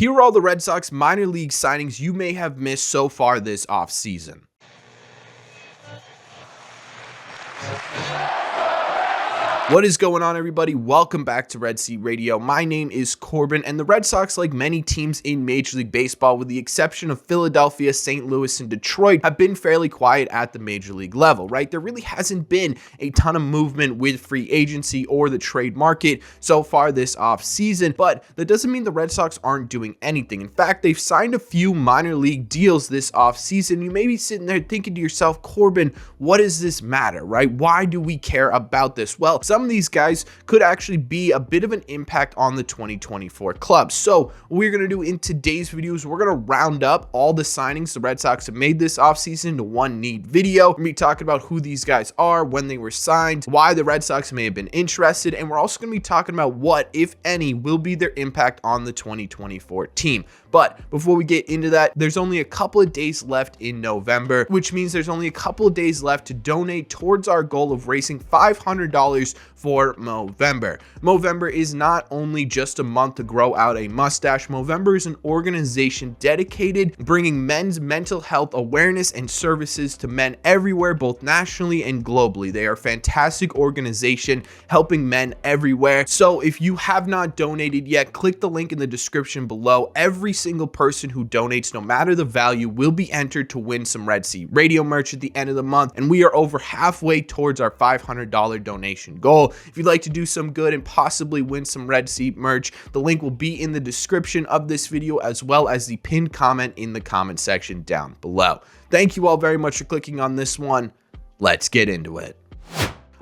Here are all the Red Sox minor league signings you may have missed so far this offseason. What is going on, everybody? Welcome back to Red Seat Radio. My name is Corbin, and the Red Sox, like many teams in Major League Baseball, with the exception of Philadelphia, St. Louis, and Detroit, have been fairly quiet at the Major League level, right? There really hasn't been a ton of movement with free agency or the trade market so far this offseason, but that doesn't mean the Red Sox aren't doing anything. In fact, they've signed a few minor league deals this offseason. You may be sitting there thinking to yourself, Corbin, what does this matter, right? Why do we care about this? Well, some of these guys could actually be a bit of an impact on the 2024 club. So what we're going to do in today's video is we're going to round up all the signings the Red Sox have made this offseason into one neat video. We're going to be talking about who these guys are, when they were signed, why the Red Sox may have been interested, and we're also going to be talking about what, if any, will be their impact on the 2024 team. But before we get into that, there's only a couple of days left in November, which means there's only a couple of days left to donate towards our goal of raising $500 for Movember. Movember is not only just a month to grow out a mustache. Movember is an organization dedicated to bringing men's mental health awareness and services to men everywhere, both nationally and globally. They are a fantastic organization helping men everywhere. So if you have not donated yet, click the link in the description below. Every single person who donates, no matter the value, will be entered to win some Red Seat Radio merch at the end of the month, and we are over halfway towards our $500 donation goal. If you'd like to do some good and possibly win some Red Seat merch, the link will be in the description of this video, as well as the pinned comment in the comment section down below. Thank you all very much for clicking on this one. Let's get into it.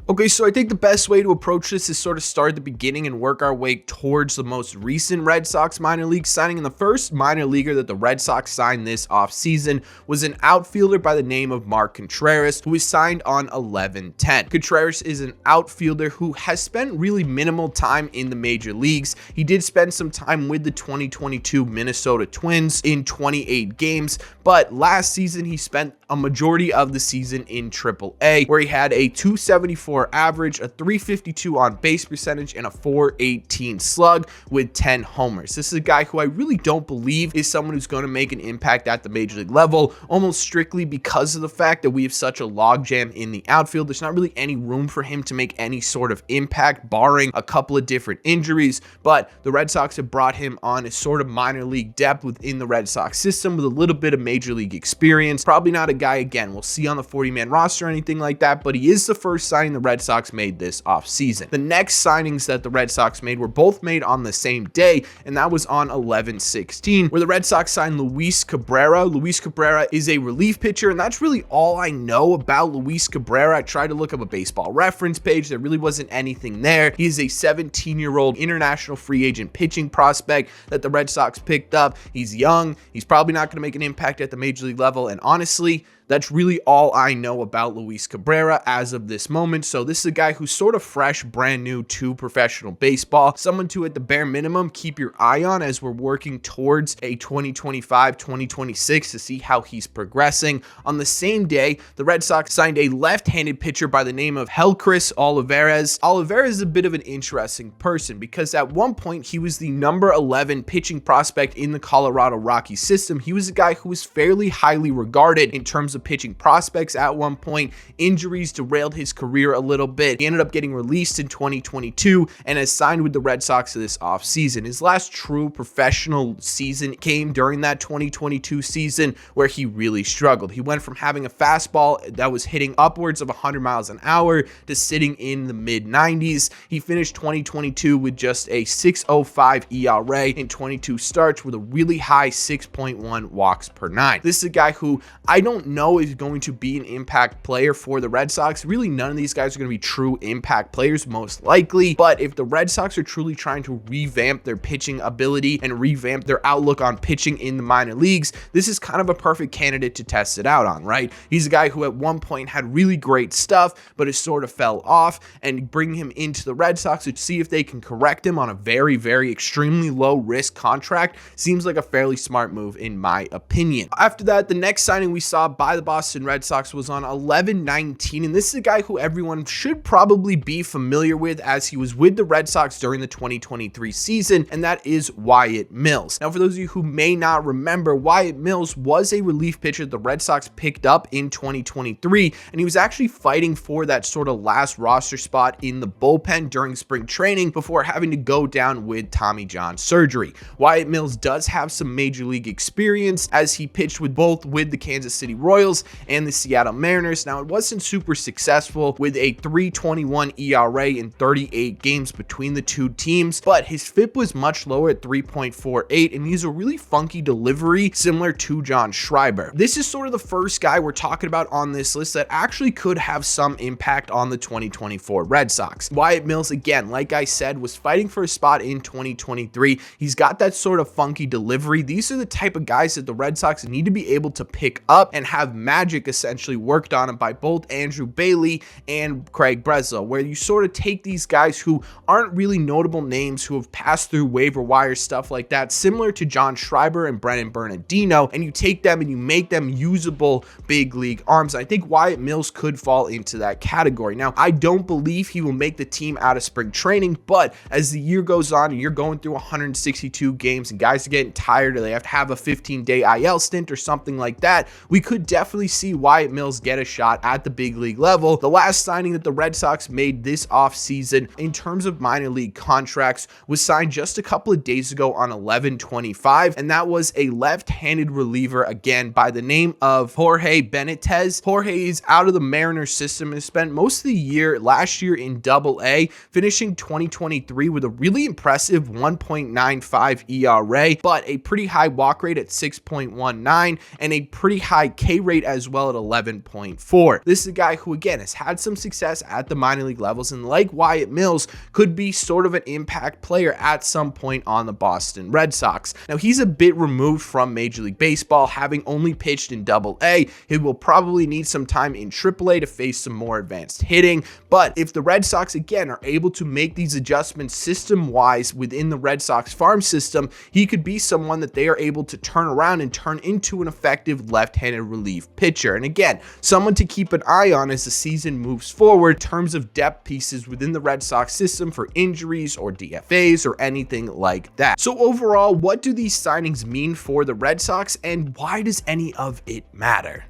Okay, so I think the best way to approach this is sort of start at the beginning and work our way towards the most recent Red Sox minor league signing. And the first minor leaguer that the Red Sox signed this offseason was an outfielder by the name of Mark Contreras, who was signed on 11/10. Contreras is an outfielder who has spent really minimal time in the major leagues. He did spend some time with the 2022 Minnesota Twins in 28 games, but last season he spent a majority of the season in AAA, where he had a .274 average, a .352 on base percentage, and a .418 slug with 10 homers. This is a guy who I really don't believe is someone who's going to make an impact at the major league level, almost strictly because of the fact that we have such a logjam in the outfield. There's not really any room for him to make any sort of impact, barring a couple of different injuries, but the Red Sox have brought him on as sort of minor league depth within the Red Sox system with a little bit of major league experience. Probably not a guy, again, we'll see on the 40-man roster or anything like that, but he is the first signing the Red Sox made this offseason. The next signings that the Red Sox made were both made on the same day, and that was on 11/16, where the Red Sox signed Luis Cabrera. Luis Cabrera is a relief pitcher, and that's really all I know about Luis Cabrera. I tried to look up a baseball reference page. There really wasn't anything there. He is a 17-year-old international free agent pitching prospect that the Red Sox picked up. He's young. He's probably not going to make an impact at the major league level, and honestly, that's really all I know about Luis Cabrera as of this moment. So this is a guy who's sort of fresh, brand new to professional baseball. Someone to, at the bare minimum, keep your eye on as we're working towards a 2025-2026 to see how he's progressing. On the same day, the Red Sox signed a left-handed pitcher by the name of Helcris Olivares. Olivares is a bit of an interesting person because at one point he was the number 11 pitching prospect in the Colorado Rockies system. He was a guy who was fairly highly regarded in terms of pitching prospects at one point. Injuries derailed his career a little bit. He ended up getting released in 2022 and has signed with the Red Sox this offseason. His last true professional season came during that 2022 season where he really struggled. He went from having a fastball that was hitting upwards of 100 miles an hour to sitting in the mid-90s. He finished 2022 with just a 6.05 ERA in 22 starts with a really high 6.1 walks per nine. This is a guy who I don't know is going to be an impact player for the Red Sox. Really, none of these guys are going to be true impact players, most likely. But if the Red Sox are truly trying to revamp their pitching ability and revamp their outlook on pitching in the minor leagues, this is kind of a perfect candidate to test it out on, right? He's a guy who at one point had really great stuff, but it sort of fell off, and bring him into the Red Sox to see if they can correct him on a very, very extremely low risk contract seems like a fairly smart move in my opinion. After that, the next signing we saw by by the Boston Red Sox was on 11/19, and this is a guy who everyone should probably be familiar with as he was with the Red Sox during the 2023 season, and that is Wyatt Mills. Now, for those of you who may not remember, Wyatt Mills was a relief pitcher the Red Sox picked up in 2023, and he was actually fighting for that sort of last roster spot in the bullpen during spring training before having to go down with Tommy John surgery. Wyatt Mills does have some major league experience as he pitched with both with the Kansas City Royals and the Seattle Mariners. Now, it wasn't super successful with a 3.21 ERA in 38 games between the two teams, but his FIP was much lower at 3.48, and he's a really funky delivery similar to John Schreiber. This is sort of the first guy we're talking about on this list that actually could have some impact on the 2024 Red Sox. Wyatt Mills, again, like I said, was fighting for a spot in 2023. He's got that sort of funky delivery. These are the type of guys that the Red Sox need to be able to pick up and have magic essentially worked on him by both Andrew Bailey and Craig Breslow, where you sort of take these guys who aren't really notable names who have passed through waiver wire, stuff like that, similar to John Schreiber and Brennan Bernardino, and you take them and you make them usable big league arms. I think Wyatt Mills could fall into that category. Now, I don't believe he will make the team out of spring training, but as the year goes on and you're going through 162 games and guys are getting tired or they have to have a 15-day IL stint or something like that, we could definitely see Wyatt Mills get a shot at the big league level. The last signing that the Red Sox made this offseason in terms of minor league contracts was signed just a couple of days ago on 11/25, and that was a left-handed reliever, again, by the name of Jorge Benitez. Jorge is out of the Mariners system and spent most of the year last year in Double-A, finishing 2023 with a really impressive 1.95 ERA, but a pretty high walk rate at 6.19 and a pretty high K rate as well at 11.4. This is a guy who, again, has had some success at the minor league levels and, like Wyatt Mills, could be sort of an impact player at some point on the Boston Red Sox. Now, he's a bit removed from Major League Baseball, having only pitched in Double-A. He will probably need some time in Triple-A to face some more advanced hitting, but if the Red Sox, again, are able to make these adjustments system-wise within the Red Sox farm system, he could be someone that they are able to turn around and turn into an effective left-handed relief pitcher. And again, someone to keep an eye on as the season moves forward in terms of depth pieces within the Red Sox system for injuries or DFAs or anything like that. So overall, what do these signings mean for the Red Sox, and why does any of it matter?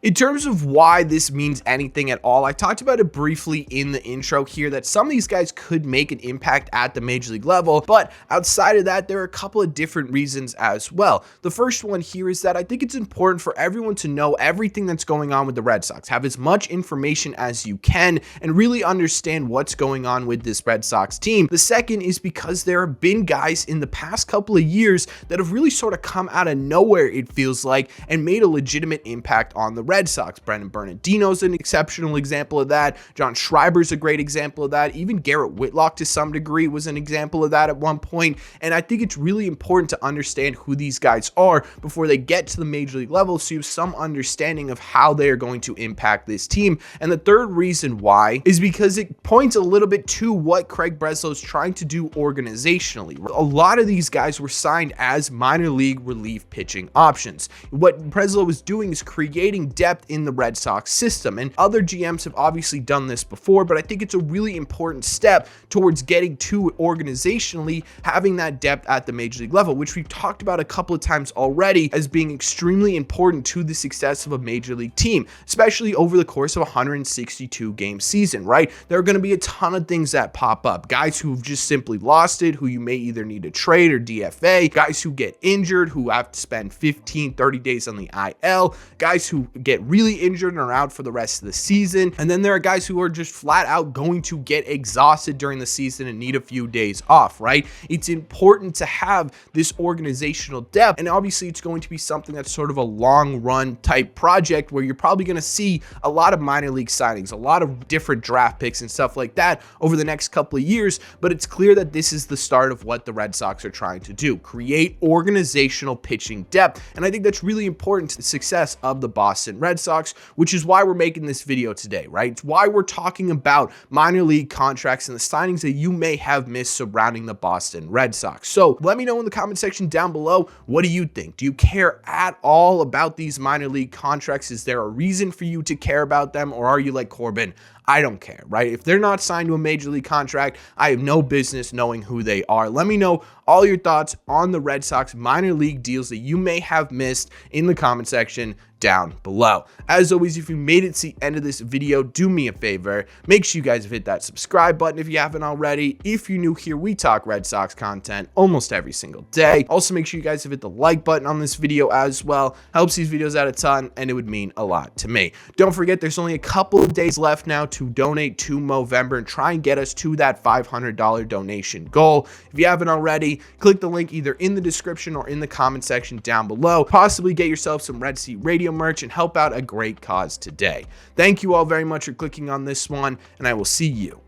In terms of why this means anything at all, I talked about it briefly in the intro here that some of these guys could make an impact at the major league level, but outside of that, there are a couple of different reasons as well. The first one here is that I think it's important for everyone to know everything that's going on with the Red Sox, have as much information as you can, and really understand what's going on with this Red Sox team. The second is because there have been guys in the past couple of years that have really sort of come out of nowhere, it feels like, and made a legitimate impact on the Red Sox. Brennan Bernardino's an exceptional example of that. John Schreiber's a great example of that. Even Garrett Whitlock to some degree was an example of that at one point. And I think it's really important to understand who these guys are before they get to the major league level, so you have some understanding of how they are going to impact this team. And the third reason why is because it points a little bit to what Craig Breslow is trying to do organizationally. A lot of these guys were signed as minor league relief pitching options. What Breslow was doing is creating depth in the Red Sox system, and other GMs have obviously done this before, but I think it's a really important step towards getting to organizationally having that depth at the major league level, which we've talked about a couple of times already as being extremely important to the success of a major league team, especially over the course of a 162 game season, right? There are going to be a ton of things that pop up. Guys who've just simply lost it, who you may either need to trade or DFA, guys who get injured, who have to spend 15, 30 days on the IL, guys who get really injured and are out for the rest of the season. And then there are guys who are just flat out going to get exhausted during the season and need a few days off, right? It's important to have this organizational depth. And obviously it's going to be something that's sort of a long run type project where you're probably going to see a lot of minor league signings, a lot of different draft picks and stuff like that over the next couple of years. But it's clear that this is the start of what the Red Sox are trying to do, create organizational pitching depth. And I think that's really important to the success of the Boston Boston Red Sox, which is why we're making this video today, right? It's why we're talking about minor league contracts and the signings that you may have missed surrounding the Boston Red Sox. So let me know in the comment section down below, what do you think? Do you care at all about these minor league contracts? Is there a reason for you to care about them, or are you like Corbin? I don't care, right? If they're not signed to a major league contract, I have no business knowing who they are. Let me know all your thoughts on the Red Sox minor league deals that you may have missed in the comment section down below. As always, if you made it to the end of this video, do me a favor. Make sure you guys hit that subscribe button if you haven't already. If you're new here, we talk Red Sox content almost every single day. Also, make sure you guys hit the like button on this video as well. Helps these videos out a ton, and it would mean a lot to me. Don't forget, there's only a couple of days left now to donate to Movember and try and get us to that $500 donation goal. If you haven't already, click the link either in the description or in the comment section down below. Possibly get yourself some Red Seat Radio merch and help out a great cause today. Thank you all very much for clicking on this one, and I will see you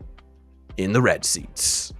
in the Red Seats.